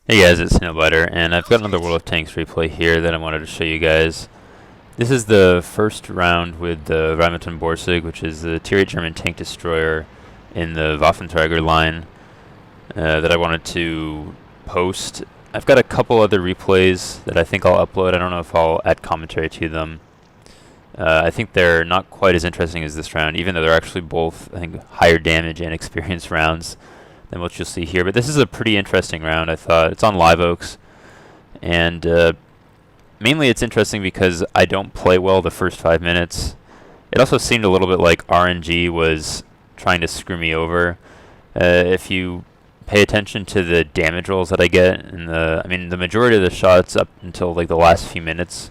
Hey guys, it's Snowblighter, and I've got another World of Tanks replay here that I wanted to show you guys. This is the first round with the Borsig, which is the Tier 8 German tank destroyer in the Waffenträger line that I wanted to post. I've got a couple other replays that I think I'll upload. I don't know if I'll add commentary to them. I think they're not quite as interesting as this round, even though they're actually both, I think, higher damage and experience rounds than what you'll see here. But this is a pretty interesting round, I thought. It's on Live Oaks, and mainly it's interesting because I don't play well the first 5 minutes. It also seemed a little bit like RNG was trying to screw me over. If you pay attention to the damage rolls that I get, and the majority of the shots up until like the last few minutes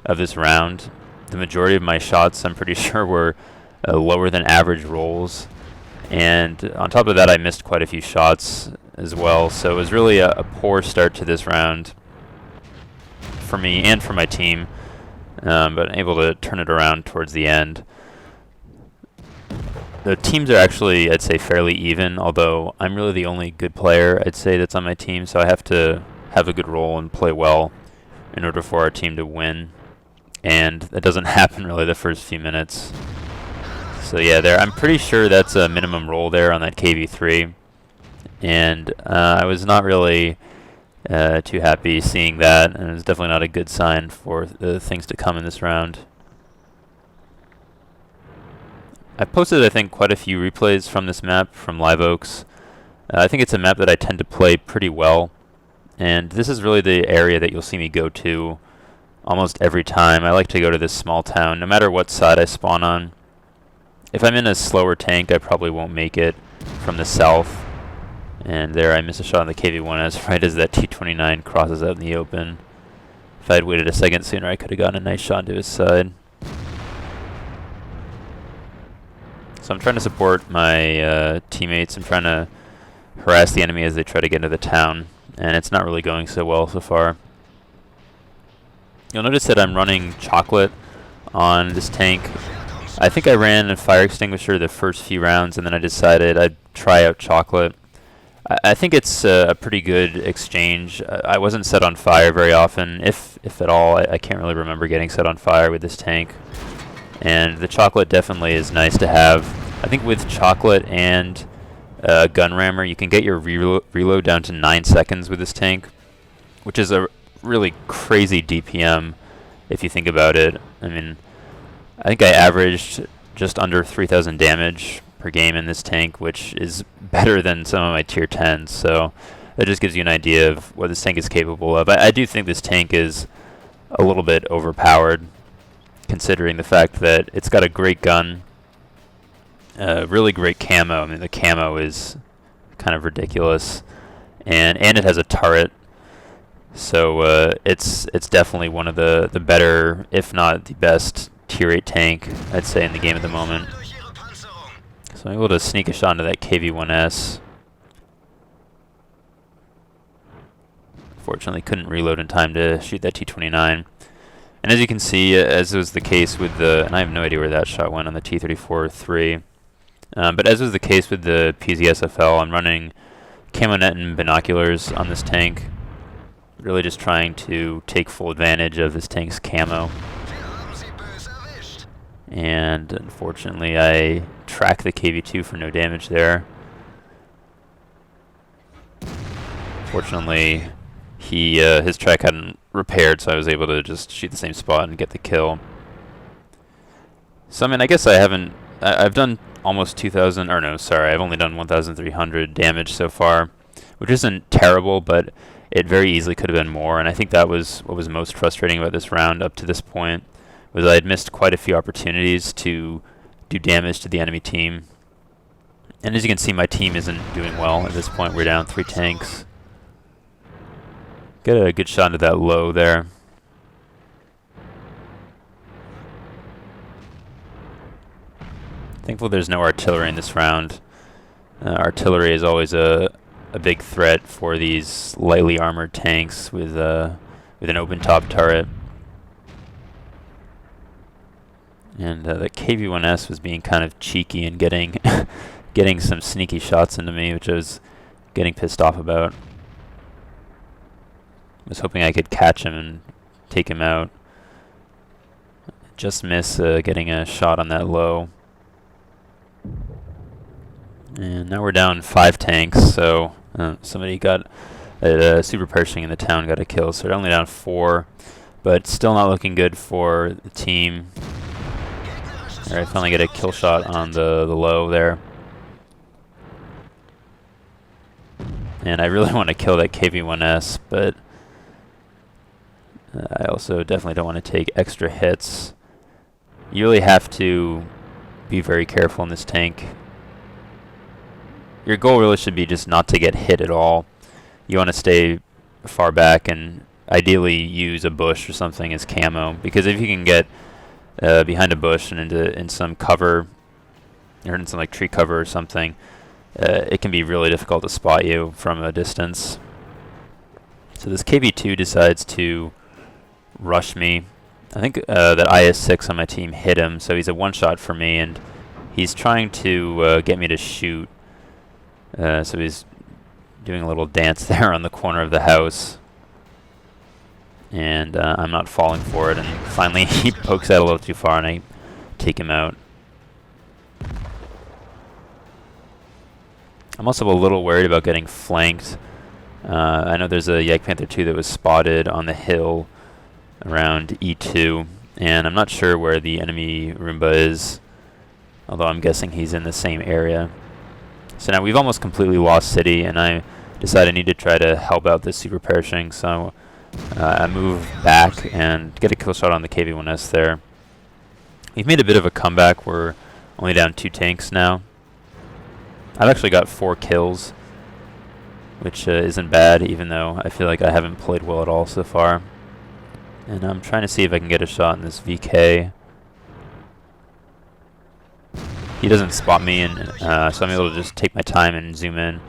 of this round, the majority of my shots I'm pretty sure were lower than average rolls. And on top of that, I missed quite a few shots as well, so it was really a poor start to this round for me and for my team, but able to turn it around towards the end. The teams are actually, I'd say, fairly even, although I'm really the only good player, I'd say, that's on my team, so I have to have a good role and play well in order for our team to win, and that doesn't happen really the first few minutes. So yeah, I'm pretty sure that's a minimum roll there on that KV3, and I was not really too happy seeing that, and it was definitely not a good sign for the things to come in this round. I've posted, I think, quite a few replays from this map from Live Oaks. I think it's a map that I tend to play pretty well, and this is really the area that you'll see me go to almost every time. I like to go to this small town, no matter what side I spawn on. If I'm in a slower tank, I probably won't make it from the south. And there I miss a shot on the KV-1S right as that T-29 crosses out in the open. If I had waited a second sooner, I could have gotten a nice shot to his side. So I'm trying to support my teammates. I'm trying to harass the enemy as they try to get into the town. And it's not really going so well so far. You'll notice that I'm running chocolate on this tank. I think I ran a fire extinguisher the first few rounds, and then I decided I'd try out chocolate. I think it's a pretty good exchange. I wasn't set on fire very often, if at all. I can't really remember getting set on fire with this tank. And the chocolate definitely is nice to have. I think with chocolate and gun rammer, you can get your reload down to 9 seconds with this tank, which is a really crazy DPM if you think about it. I mean, I think I averaged just under 3,000 damage per game in this tank, which is better than some of my tier 10s, so that just gives you an idea of what this tank is capable of. I do think this tank is a little bit overpowered, considering the fact that it's got a great gun, really great camo. I mean, the camo is kind of ridiculous, and it has a turret, so it's definitely one of the better, if not the best, Tier 8 tank, I'd say, in the game at the moment. So I'm able to sneak a shot into that KV-1S. Fortunately, couldn't reload in time to shoot that T-29. And as you can see, as was the case with the, and I have no idea where that shot went on the T-34-3, but as was the case with the PZSFL, I'm running camo net and binoculars on this tank, really just trying to take full advantage of this tank's camo. And unfortunately, I track the KV-2 for no damage there. Fortunately, his track hadn't repaired, so I was able to just shoot the same spot and get the kill. So I mean, I guess I've done almost 2,000, or no, sorry, I've only done 1,300 damage so far, which isn't terrible, but it very easily could have been more, and I think that was what was most frustrating about this round up to this point, was I had missed quite a few opportunities to do damage to the enemy team. And as you can see, my team isn't doing well at this point. We're down 3 tanks. Get a good shot into that low there. Thankfully there's no artillery in this round. Artillery is always a big threat for these lightly armored tanks with an open top turret. And the KV-1S was being kind of cheeky and getting some sneaky shots into me, which I was getting pissed off about. Was hoping I could catch him and take him out. Just miss getting a shot on that low. And now we're down 5 tanks, so somebody got super pershing in the town, got a kill, so they're only down 4, but still not looking good for the team. Alright, finally get a kill shot on the low there. And I really want to kill that KV-1S, but I also definitely don't want to take extra hits. You really have to be very careful in this tank. Your goal really should be just not to get hit at all. You want to stay far back and ideally use a bush or something as camo, because if you can get behind a bush and in some cover, or in some like tree cover or something, it can be really difficult to spot you from a distance. So this KV-2 decides to rush me. I think that IS-6 on my team hit him, so he's a one-shot for me, and he's trying to get me to shoot. So he's doing a little dance there on the corner of the house. And I'm not falling for it, and finally he pokes out a little too far, and I take him out. I'm also a little worried about getting flanked. I know there's a Jagdpanther 2 that was spotted on the hill around E2, and I'm not sure where the enemy Roomba is, although I'm guessing he's in the same area. So now we've almost completely lost city, and I decide I need to try to help out this super perishing, so I move back and get a kill shot on the KV-1S there. We've made a bit of a comeback. We're only down 2 tanks now. I've actually got 4 kills, which isn't bad, even though I feel like I haven't played well at all so far. And I'm trying to see if I can get a shot in this VK. He doesn't spot me, and so I'm able to just take my time and zoom in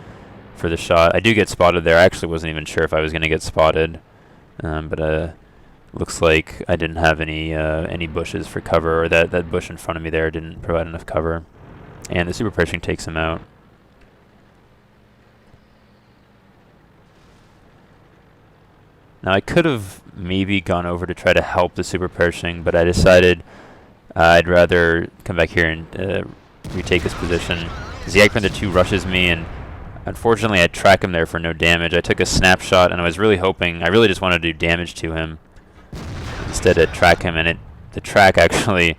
for the shot. I do get spotted there. I actually wasn't even sure if I was going to get spotted, but looks like I didn't have any bushes for cover, or that bush in front of me there didn't provide enough cover. And the super pershing takes him out. Now I could have maybe gone over to try to help the super pershing, but I decided I'd rather come back here and retake this position. The Jagdpanther 2 rushes me, and unfortunately I track him there for no damage. I took a snapshot, and I was really hoping, I really just wanted to do damage to him. Instead I track him, and the track actually,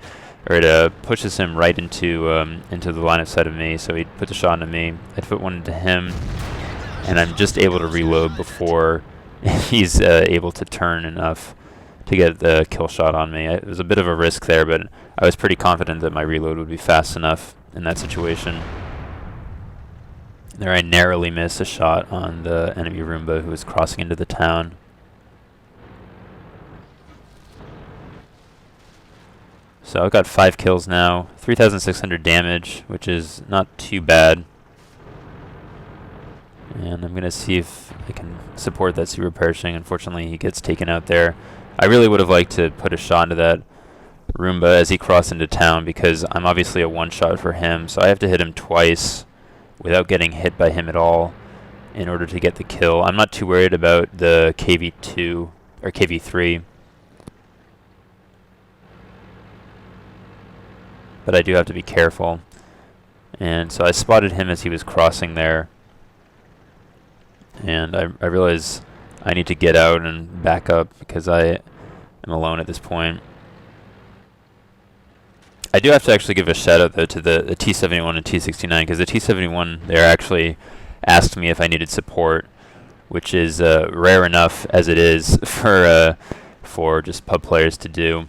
or it pushes him right into the line of sight of me, so he puts a shot into me. I put one into him, and I'm just able to reload before he's able to turn enough to get the kill shot on me. It was a bit of a risk there, but I was pretty confident that my reload would be fast enough in that situation. There I narrowly miss a shot on the enemy Roomba who was crossing into the town. So I've got 5 kills now, 3,600 damage, which is not too bad. And I'm going to see if I can support that super perishing. Unfortunately, he gets taken out there. I really would have liked to put a shot into that Roomba as he crossed into town, because I'm obviously a one-shot for him, so I have to hit him twice without getting hit by him at all in order to get the kill. I'm not too worried about the KV-2 or KV-3, but I do have to be careful. And so I spotted him as he was crossing there, and I realize I need to get out and back up because I am alone at this point. I do have to actually give a shout out though to the T-71 and T-69, because the T-71 there actually asked me if I needed support, which is rare enough as it is for just pub players to do.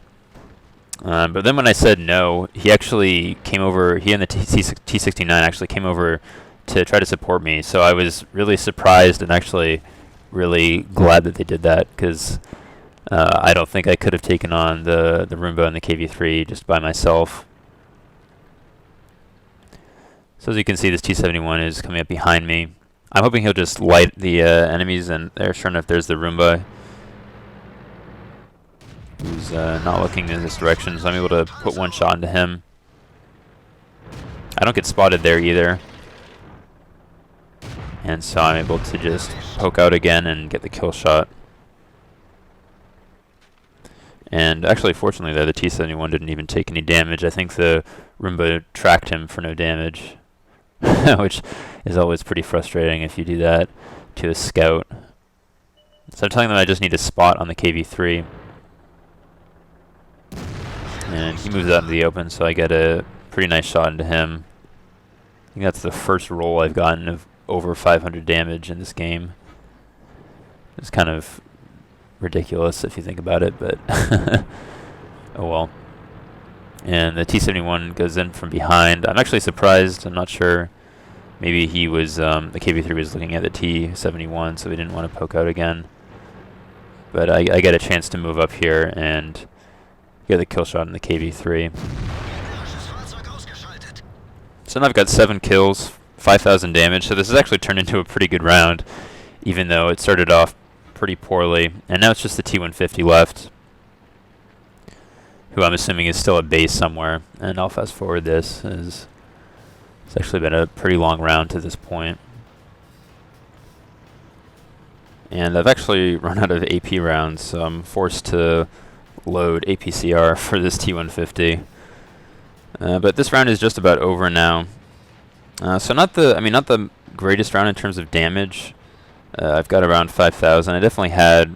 But then when I said no, he actually came over. He and the T-69 actually came over to try to support me. So I was really surprised and actually really glad that they did that, because I don't think I could have taken on the Roomba and the KV-3 just by myself. So as you can see, this T-71 is coming up behind me. I'm hoping he'll just light the enemies, and there, sure enough, there's the Roomba, who's not looking in this direction, so I'm able to put one shot into him. I don't get spotted there either, and so I'm able to just poke out again and get the kill shot. And actually, fortunately, there, the T-71 didn't even take any damage. I think the Roomba tracked him for no damage, which is always pretty frustrating if you do that to a scout. So I'm telling them I just need a spot on the KV-3. And he moves out into the open, so I get a pretty nice shot into him. I think that's the first roll I've gotten of over 500 damage in this game. It's kind of ridiculous if you think about it, but oh well. And the T-71 goes in from behind. I'm actually surprised. I'm not sure. Maybe he was, the KV-3 was looking at the T-71, so he didn't want to poke out again. But I get a chance to move up here and get the kill shot in the KV-3. So now I've got 7 kills, 5,000 damage, so this has actually turned into a pretty good round, even though it started off pretty poorly. And now it's just the T-150 left, who I'm assuming is still at base somewhere. And I'll fast forward this, as it's actually been a pretty long round to this point. And I've actually run out of AP rounds, so I'm forced to load APCR for this T-150. But this round is just about over now. So not the greatest round in terms of damage. I've got around 5,000. I definitely had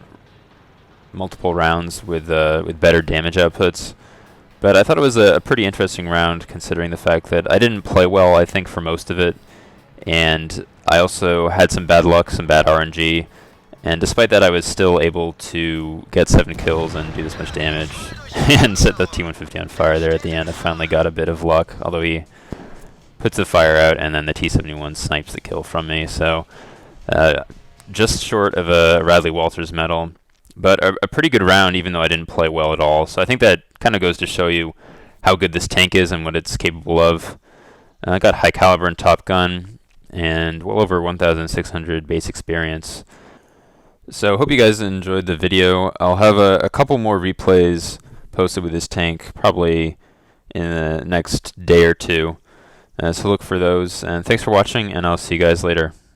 multiple rounds with better damage outputs. But I thought it was a pretty interesting round, considering the fact that I didn't play well, I think, for most of it. And I also had some bad luck, some bad RNG. And despite that, I was still able to get 7 kills and do this much damage and set the T-150 on fire there at the end. I finally got a bit of luck, although he puts the fire out and then the T-71 snipes the kill from me. So just short of a Radley Walters medal, but a pretty good round, even though I didn't play well at all. So I think that kind of goes to show you how good this tank is and what it's capable of. I got high caliber and Top Gun and well over 1,600 base experience. So hope you guys enjoyed the video. I'll have a couple more replays posted with this tank probably in the next day or two. So look for those. And thanks for watching, and I'll see you guys later.